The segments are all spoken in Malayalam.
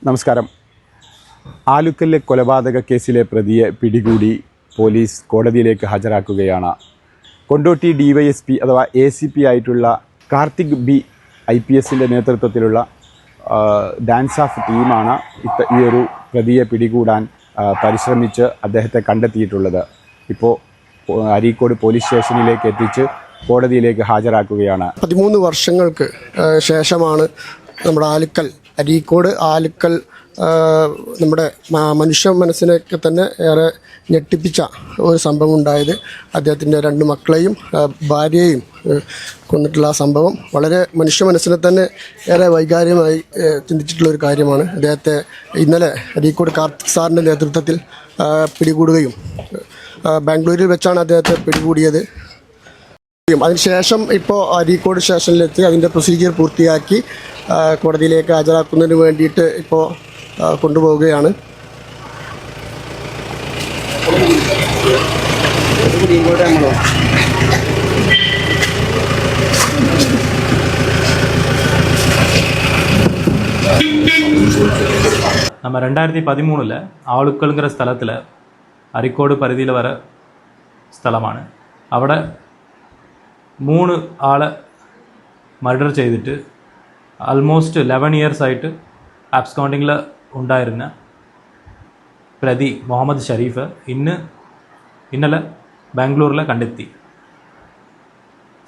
നമസ്കാരം. ആലുക്കലിലെ കൊലപാതക കേസിലെ പ്രതിയെ പിടികൂടി പോലീസ് കോടതിയിലേക്ക് ഹാജരാക്കുകയാണ്. കൊണ്ടോട്ടി ഡിവൈഎസ്പി അഥവാ ACP ആയിട്ടുള്ള കാർത്തിക് ബി IPSൻ്റെ നേതൃത്വത്തിലുള്ള ഡാൻസ് ഓഫ് ടീമാണ് ഈ ഒരു പ്രതിയെ പിടികൂടാൻ പരിശ്രമിച്ച് അദ്ദേഹത്തെ കണ്ടെത്തിയിട്ടുള്ളത്. ഇപ്പോൾ അരീക്കോട് പോലീസ് സ്റ്റേഷനിലേക്ക് എത്തിച്ച് കോടതിയിലേക്ക് ഹാജരാക്കുകയാണ്. 13 വർഷങ്ങൾക്ക് ശേഷമാണ് നമ്മുടെ അരീക്കോട് ആലുക്കൽ നമ്മുടെ മനുഷ്യ മനസ്സിനെയൊക്കെ തന്നെ ഏറെ ഞെട്ടിപ്പിച്ച ഒരു സംഭവം ഉണ്ടായത്. അദ്ദേഹത്തിൻ്റെ 2 മക്കളെയും ഭാര്യയെയും കൊന്നിട്ടുള്ള ആ സംഭവം വളരെ മനുഷ്യ മനസ്സിനെ തന്നെ ഏറെ വൈകാര്യമായി ചിന്തിച്ചിട്ടുള്ളൊരു കാര്യമാണ്. അദ്ദേഹത്തെ ഇന്നലെ അരീക്കോട് കാർത്തിക് സാറിൻ്റെ നേതൃത്വത്തിൽ പിടികൂടുകയും ബാംഗ്ലൂരിൽ വെച്ചാണ് അദ്ദേഹത്തെ പിടികൂടിയത്. അതിനുശേഷം ഇപ്പോൾ അരീക്കോട് സ്റ്റേഷനിലെത്തി അതിൻ്റെ പ്രൊസീജിയർ പൂർത്തിയാക്കി കോടതിയിലേക്ക് ഹാജരാക്കുന്നതിന് വേണ്ടിയിട്ട് ഇപ്പോൾ കൊണ്ടുപോവുകയാണ്. நம்ம 2013 ஆளுக்கல்ங்கிற സ്ഥലത്തിൽ അരിക്കോട് പരിധിയിൽ വരെ സ്ഥലമാണ്. അവിടെ 3 ആളെ മർഡർ ചെയ്തിട്ട് ആൾമോസ്റ്റ് 11 ഇയേഴ്സ് ആയിട്ട് ആബ്സ്കോണ്ടിങ്ങിൽ ഉണ്ടായിരുന്ന പ്രതി മുഹമ്മദ് ഷരീഫ് ഇന്നലെ ബാംഗ്ലൂരിൽ കണ്ടെത്തി.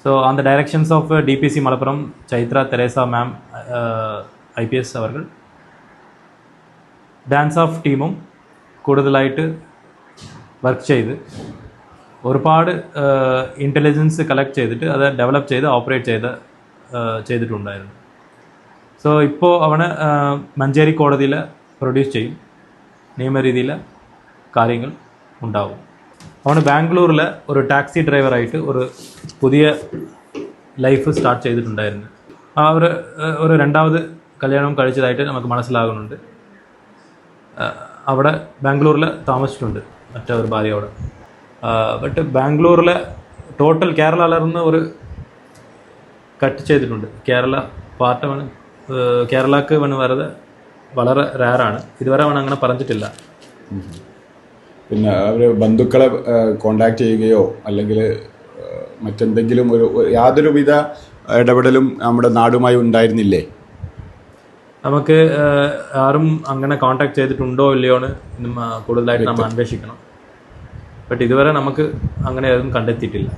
So on the directions of DPC Malappuram Chaitra Teresa ma'am IPS അവർ ഡാൻസ് ഓഫ് ടീമും കൂടുതലായിട്ട് വർക്ക് ചെയ്ത് ഒരുപാട് ഇൻ്റലിജൻസ് കളക്ട് ചെയ്തിട്ട് അത് ഡെവലപ്പ് ചെയ്ത് ഓപ്പറേറ്റ് ചെയ്തിട്ടുണ്ടായിരുന്നു. സോ ഇപ്പോൾ അവനെ മഞ്ചേരി കോടതിയിൽ പ്രൊഡ്യൂസ് ചെയ്യും. നിയമരീതിയിൽ കാര്യങ്ങൾ ഉണ്ടാവും. അവന് ബാംഗ്ലൂരിൽ ഒരു ടാക്സി ഡ്രൈവറായിട്ട് ഒരു പുതിയ ലൈഫ് സ്റ്റാർട്ട് ചെയ്തിട്ടുണ്ടായിരുന്നു. അവർ ഒരു 2ാമത് കല്യാണം കഴിച്ചതായിട്ട് നമുക്ക് മനസ്സിലാകുന്നുണ്ട്. അവിടെ ബാംഗ്ലൂരിൽ താമസിച്ചിട്ടുണ്ട് മറ്റൊരു ഭാര്യയോട്. ബട്ട് ബാംഗ്ലൂരിൽ ടോട്ടൽ കേരളയിലിരുന്ന് ഒരു കട്ട് ചെയ്തിട്ടുണ്ട്. കേരള പാർട്ട് കേരളക്ക് വരുന്നത് വളരെ റയറാണ്. ഇതുവരെ അവൻ അങ്ങനെ പറഞ്ഞിട്ടില്ല. പിന്നെ അവർ ബന്ധുക്കളെ കോണ്ടാക്ട് ചെയ്യുകയോ അല്ലെങ്കിൽ മറ്റെന്തെങ്കിലും യാതൊരുവിധ ഇടപെടലും നമ്മുടെ നാടുമായി ഉണ്ടായിരുന്നില്ലേ? നമുക്ക് ആരും അങ്ങനെ കോണ്ടാക്ട് ചെയ്തിട്ടുണ്ടോ ഇല്ലയോ എന്ന് കൂടുതലായിട്ട് നമ്മൾ അന്വേഷിക്കണം. ബട്ട് ഇതുവരെ നമുക്ക് അങ്ങനെ ഒന്നും കണ്ടെത്തിയിട്ടില്ല.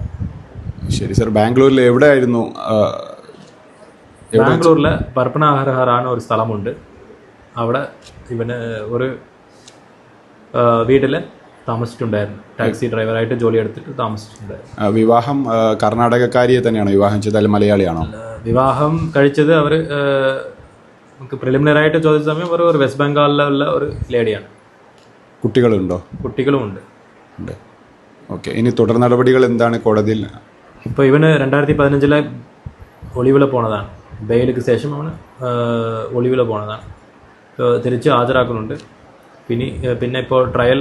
ശരി സർ. ബാംഗ്ലൂരിൽ എവിടെയായിരുന്നു? ബാംഗ്ലൂരിൽ പരപ്പനാഹരാണ് ഒരു സ്ഥലമുണ്ട്. അവിടെ ഇവന് ഒരു വീട്ടിൽ താമസിച്ചിട്ടുണ്ടായിരുന്നു. ടാക്സി ഡ്രൈവറായിട്ട് ജോലി എടുത്തിട്ട് താമസിച്ചിട്ടുണ്ടായിരുന്നു. വിവാഹം കർണാടകക്കാരിയെ തന്നെയാണോ വിവാഹം ചെയ്തത്? മലയാളിയാണോ? വിവാഹം കഴിച്ചത് അവർ നമുക്ക് പ്രിലിമിനറി ആയിട്ട് ചോദിച്ച സമയം ഒരു വെസ്റ്റ് ബംഗാളിലുള്ള ഒരു ലേഡിയാണ്. കുട്ടികളുണ്ടോ? കുട്ടികളുമുണ്ട്. ഓക്കെ. ഇനി തുടർ നടപടികൾ എന്താണ് കോടതിയിൽ? ഇപ്പോൾ ഇവന് 2015 ഒളിവിൽ പോണതാണ്. ബെയിലിക്ക് ശേഷം അവന് ഒളിവിൽ പോണതാണ്. തിരിച്ച് ഹാജരാക്കുന്നുണ്ട്. പിന്നെ ഇപ്പോൾ ട്രയൽ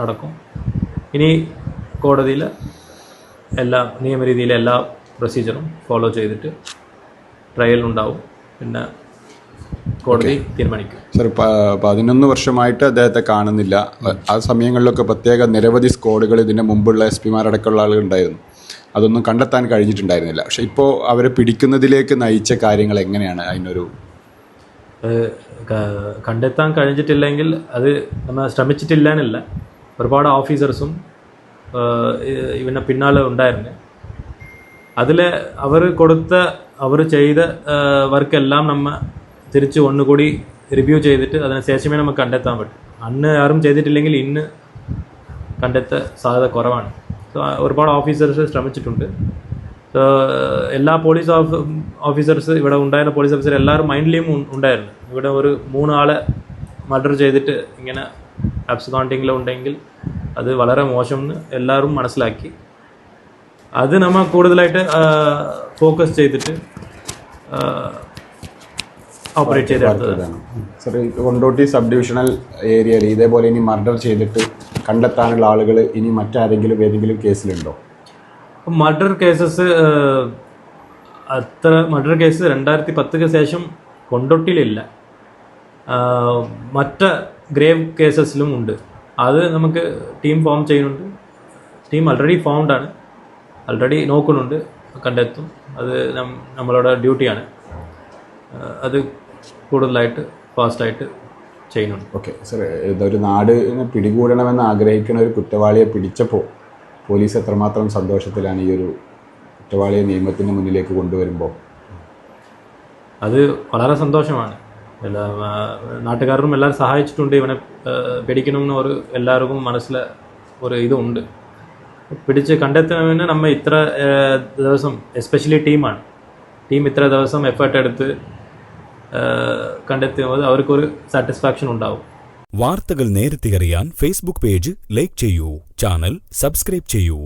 നടക്കും. ഇനി കോടതിയിൽ എല്ലാ നിയമരീതിയിലെ എല്ലാ പ്രൊസീജിയറും ഫോളോ ചെയ്തിട്ട് ട്രയൽ ഉണ്ടാവും. പിന്നെ കോടതി തീരുമാനിക്കും. സർ, 11 വർഷമായിട്ട് അദ്ദേഹത്തെ കാണുന്നില്ല. ആ സമയങ്ങളിലൊക്കെ പ്രത്യേക നിരവധി സ്ക്വാഡുകൾ ഇതിൻ്റെ മുമ്പുള്ള SP-മാരടക്കമുള്ള ആളുകൾ ഉണ്ടായിരുന്നു. അതൊന്നും കണ്ടെത്താൻ കഴിഞ്ഞിട്ടുണ്ടായിരുന്നില്ല. പക്ഷെ ഇപ്പോൾ അവരെ പിടിക്കുന്നതിലേക്ക് നയിച്ച കാര്യങ്ങൾ എങ്ങനെയാണ്? അതിനൊരു കണ്ടെത്താൻ കഴിഞ്ഞിട്ടില്ലെങ്കിൽ അത് നമ്മൾ ശ്രമിച്ചിട്ടില്ല. ഒരുപാട് ഓഫീസേഴ്സും ഇവനെ പിന്നാലെ ഉണ്ടായിരുന്നു. അതിൽ അവർ ചെയ്ത വർക്കെല്ലാം നമ്മൾ തിരിച്ച് ഒന്നുകൂടി റിവ്യൂ ചെയ്തിട്ട് അതിന് ശേഷമേ നമുക്ക് കണ്ടെത്താൻ പറ്റും. അന്ന് ആരും ചെയ്തിട്ടില്ലെങ്കിൽ ഇന്ന് കണ്ടെത്താൻ സാധ്യത കുറവാണ്. സോ ഒരുപാട് ഓഫീസേഴ്സ് ശ്രമിച്ചിട്ടുണ്ട്. സോ എല്ലാ പോലീസ് ഓഫീസേഴ്സ് ഇവിടെ ഉണ്ടായിരുന്ന പോലീസ് ഓഫീസർ എല്ലാവരും മൈൻഡിലും ഉണ്ടായിരുന്നു. ഇവിടെ ഒരു 3 ആളെ മർഡർ ചെയ്തിട്ട് ഇങ്ങനെ അബ്സ്കോണ്ടിങ്ങിലുണ്ടെങ്കിൽ അത് വളരെ മോശം എന്ന് എല്ലാവരും മനസ്സിലാക്കി. അത് നമ്മൾ കൂടുതലായിട്ട് ഫോക്കസ് ചെയ്തിട്ട് ഓപ്പറേറ്റ് ചെയ്തെടുത്തതാണ്. സർ, കൊണ്ടോട്ടി സബ് ഡിവിഷണൽ ഏരിയയിൽ ഇതേപോലെ ഇനി മർഡർ ചെയ്തിട്ട് കണ്ടെത്താനുള്ള ആളുകൾ ഇനി ഏതെങ്കിലും കേസിലുണ്ടോ? മർഡർ കേസസ് മർഡർ കേസ് 2010 ശേഷം കൊണ്ടോട്ടിയിലില്ല. മറ്റ് ഗ്രേവ് കേസസിലും ഉണ്ട്. അത് നമുക്ക് ടീം ഫോം ചെയ്യുന്നുണ്ട്. ടീം ഓൾറെഡി ഫോംഡാണ്, ഓൾറെഡി നോക്കുന്നുണ്ട്, കണ്ടെത്തും. അത് നമ്മളുടെ ഡ്യൂട്ടിയാണ്. അത് കൂടുതലായിട്ട് ഫാസ്റ്റായിട്ട് ചെയ്യുന്നുണ്ട്. ഓക്കെ സർ, ഇതൊരു നാടിനെ പിടികൂടണമെന്ന് ആഗ്രഹിക്കുന്ന ഒരു കുറ്റവാളിയെ പിടിച്ചപ്പോൾ പോലീസ് എത്രമാത്രം സന്തോഷത്തിലാണ് ഈ ഒരു കുറ്റവാളിയെ നിയമത്തിൻ്റെ മുന്നിലേക്ക് കൊണ്ടുവരുമ്പോൾ? അത് വളരെ സന്തോഷമാണ്. എല്ലാ നാട്ടുകാരും എല്ലാവരും സഹായിച്ചിട്ടുണ്ട്. ഇവനെ പിടിക്കണമെന്ന് എല്ലാവർക്കും മനസ്സിൽ ഒരു ഇതുണ്ട്. പിടിച്ച് കണ്ടെത്തുന്നതിന് നമ്മൾ ഇത്ര ദിവസം, എസ്പെഷ്യലി ടീം ഇത്ര ദിവസം എഫേർട്ട് എടുത്ത് കണ്ടെത്തുമ്പോൾ അവർക്കൊരു സാറ്റിസ്ഫാക്ഷൻ ഉണ്ടാവും. വാർത്തകൾ നേരത്തെ അറിയാൻ ഫേസ്ബുക്ക് പേജ് ലൈക്ക് ചെയ്യൂ, ചാനൽ സബ്സ്ക്രൈബ് ചെയ്യൂ.